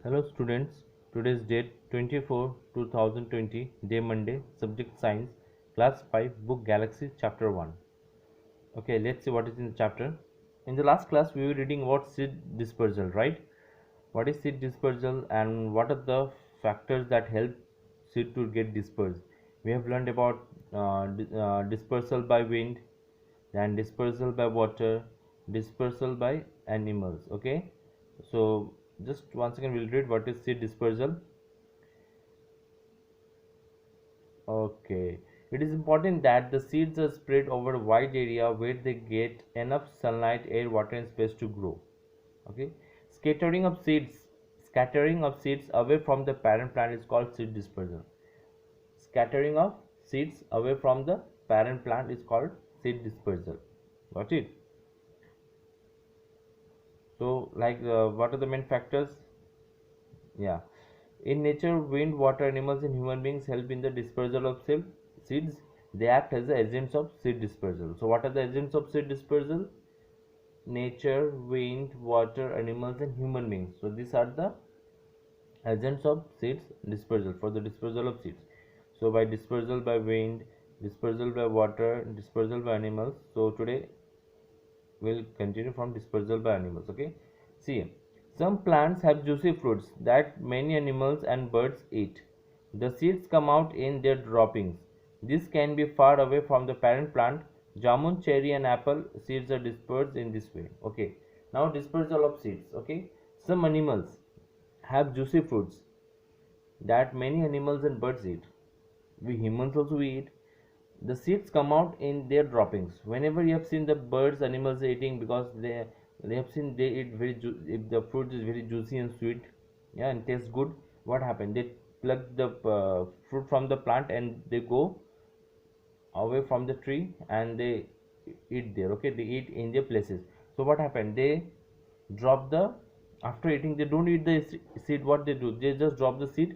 Hello students, today is date 24 2020, day Monday, subject science, class 5, book Galaxy, chapter 1. Okay, let's see what is in the chapter. In the last class we were reading about seed dispersal, right? What is seed dispersal and what are the factors that help seed to get dispersed? We have learned about dispersal by wind, then dispersal by water, dispersal by animals. Okay, so just once again we'll read what is seed dispersal. Okay, it is important that the seeds are spread over a wide area where they get enough sunlight, air, water and space to grow. Okay, scattering of seeds away from the parent plant is called seed dispersal. Scattering of seeds away from the parent plant is called seed dispersal. Got it? So like what are the main factors? Yeah, in nature, wind, water, animals and human beings help in the dispersal of seeds. They act as the agents of seed dispersal. So what are the agents of seed dispersal? Nature, wind, water, animals and human beings. So these are the agents of seeds dispersal, for the dispersal of seeds. So by dispersal by wind, dispersal by water, dispersal by animals. So today we'll continue from dispersal by animals. Okay, see, some plants have juicy fruits that many animals and birds eat. The seeds come out in their droppings. This can be far away from the parent plant. Jamun, cherry and apple seeds are dispersed in this way. Okay, now dispersal of seeds. Okay, some animals have juicy fruits that many animals and birds eat. We humans also eat. The seeds come out in their droppings. Whenever you have seen the birds, animals eating, because they have seen they eat if the fruit is very juicy and sweet, yeah, and tastes good, what happened? They pluck the fruit from the plant and they go away from the tree and they eat there. Okay, they eat in their places. So what happened? They drop the, after eating they don't eat the seed. What they do, they just drop the seed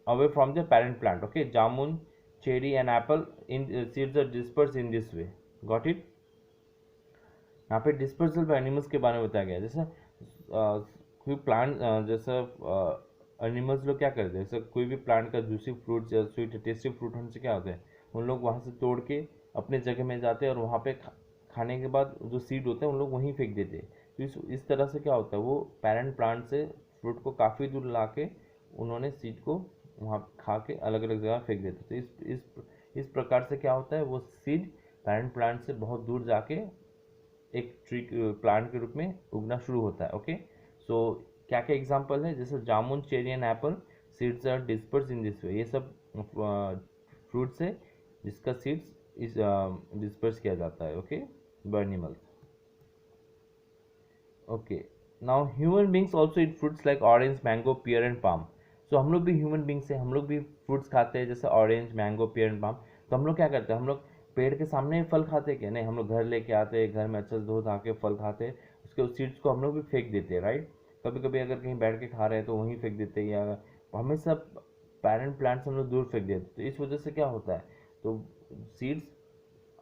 away from the parent plant. Okay, jamun, cherry and apple in seeds are dispersed in this way. Got it? यहाँ पे dispersal by animals के बारे में बताया गया है। जैसे कोई प्लांट, जैसा एनिमल्स लोग क्या करते हैं, जैसे कोई भी प्लांट का जूसी फ्रूट या स्वीट टेस्टी फ्रूट होने से क्या होता है, उन लोग वहाँ से तोड़ के अपने जगह में जाते हैं और वहाँ पे खाने के बाद जो सीड होते हैं उन लोग वहीं फेंक देते हैं। तो इस तरह से क्या होता है, वो पेरेंट प्लांट से फ्रूट को काफ़ी दूर ला के उन्होंने सीड को वहाँ खा के अलग अलग जगह फेंक देते। तो इस प्रकार से क्या होता है, वो सीड पेरेंट प्लांट से बहुत दूर जाके एक ट्री प्लांट के रूप में उगना शुरू होता है। ओके, सो क्या क्या एग्जांपल है, जैसे जामुन, cherry and apple seeds are disperse in this way. ये सब फ्रूट्स है जिसका सीड्स इस डिस्पर्स किया जाता है। Okay, by animals. Okay, now human beings also eat fruits like orange, mango, pear and palm. So हम लोग भी ह्यूमन बींग्स हैं, हम लोग भी फ्रूट्स खाते हैं, जैसे orange, mango, pear and palm. तो हम लोग क्या करते हैं, हम लोग पेड़ के सामने ही फल खाते हैं क्या? नहीं, हम लोग घर लेके आते हैं, घर में अच्छे से धो धा के फल खाते हैं, उसके उस सीड्स को हम लोग भी फेंक देते हैं, राइट? कभी कभी अगर कहीं बैठ के खा रहे हैं तो वहीं फेंक देते हैं, या हमेशा पेरेंट प्लांट्स हम लोग दूर फेंक देते हैं। तो इस वजह से क्या होता है, तो सीड्स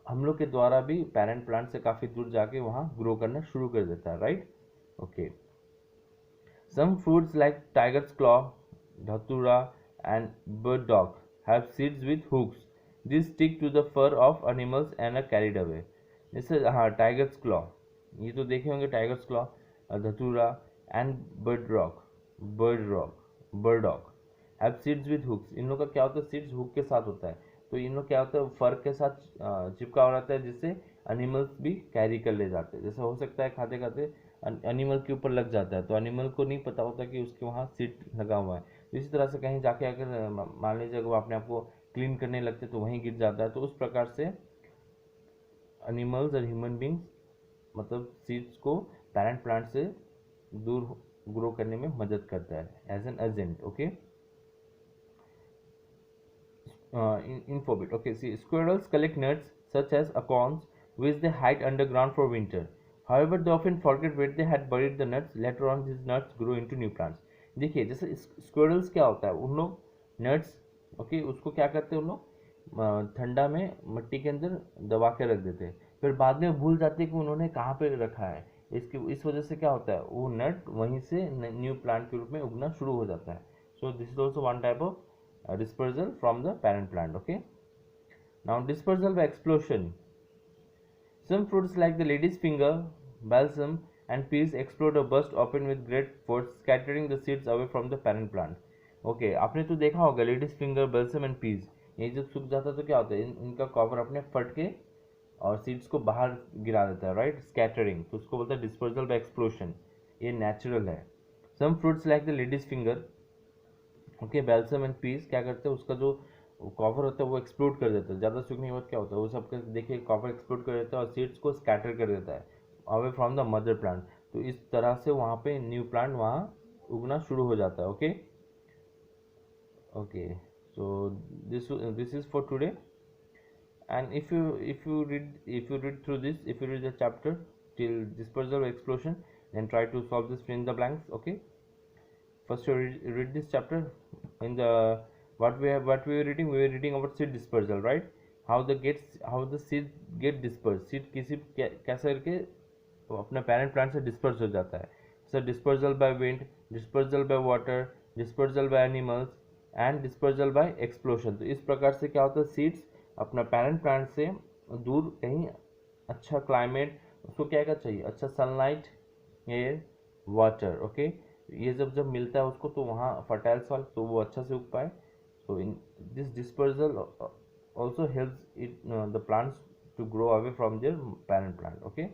हम लोग के द्वारा भी पेरेंट प्लांट से काफ़ी दूर जाके वहाँ ग्रो करना शुरू कर देता है, right? Okay, some fruits like tiger's claw, dhatura, and burdock have seeds with hooks. These stick to the fur of animals and are carried away. जैसे हाँ, टाइगर्स क्लॉ, ये तो देखे होंगे, tiger's claw, datura and burdock have seeds with hooks. इन लोग का क्या होता है, सीड्स हुक के साथ होता है। तो इन लोग क्या होता है, फर के साथ चिपका हो रहता है, जिससे एनिमल्स भी कैरी कर ले जाते हैं। जैसे हो सकता है खाते खाते एनिमल के ऊपर लग जाता है, तो एनिमल को नहीं पता होता कि उसके वहाँ सीट लगा हुआ है। तो इसी तरह से कहीं जाके अगर मान लीजिए वो अपने आप को क्लीन करने लगते तो वहीं गिर जाता है। तो उस प्रकार से एनिमल्स और ह्यूमन बींग्स मतलब सीड्स को पेरेंट प्लांट से दूर ग्रो करने में मदद करता है as an agent. Okay, info bit. Okay, see, squirrels collect nuts such as acorns, which they hide underground for winter. However, they often forget where they had buried the nuts. Later on, these nuts grow into new plants. देखिए, जैसे squirrels क्या होता है, उन लोग nuts, okay, उसको क्या करते हैं उन लोग, ठंडा में मिट्टी के अंदर दबा के रख देते हैं, फिर बाद में भूल जाते हैं कि उन्होंने कहाँ पे रखा है। इस वजह से क्या होता है, वो नट वहीं से न्यू प्लांट के रूप में उगना शुरू हो जाता है. So this is also one type of dispersal from the parent plant. Okay, now dispersal by explosion. Some fruits like the lady's finger, balsam and peas explode or burst open with great force, scattering the seeds away from the parent plant. Okay, आपने तो देखा होगा ladies finger, balsam and peas, ये जब सूख जाता है तो क्या होता है, इनका कवर अपने फट के और सीड्स को बाहर गिरा देता है, राइट, स्कैटरिंग, तो उसको बोलते हैं डिस्पर्सल बाय एक्सप्लोशन. ये नेचुरल है. Some fruits like the ladies finger, okay, balsam and peas क्या करते हैं, उसका जो कवर होता है वो एक्सप्लोड कर देता है. ज़्यादा सूखने के बाद क्या होता है, वो सबके देखिए कवर एक्सप्लोड कर देता है और सीड्स को स्कैटर कर देता है away from the mother plant. तो इस तरह से वहाँ पे न्यू प्लांट वहाँ उगना शुरू हो जाता है. Okay okay, so this is for today. And if you read through this, if you read the chapter till dispersal or explosion, then try to solve this fill in the blanks. Okay, first you read this chapter. In the what we were reading about seed dispersal, right? How the seed get dispersed, seed किसी कैसे करके अपने parent plant से disperse हो जाता है. So dispersal by wind, dispersal by water, dispersal by animals and dispersal by explosion. तो इस प्रकार से क्या होता है, seeds अपना पेरेंट प्लांट से दूर कहीं अच्छा क्लाइमेट, उसको क्या क्या चाहिए, अच्छा सनलाइट, एयर, वाटर. ओके, ये जब मिलता है उसको तो वहाँ फर्टाइल सॉइल, तो वो अच्छा से उग पाए. So in this dispersal also helps it the plants to grow away from their parent plant. Okay,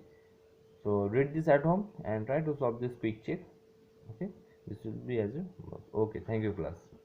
so read this at home and try to solve this quick check. Okay, this will be as a okay. Thank you class.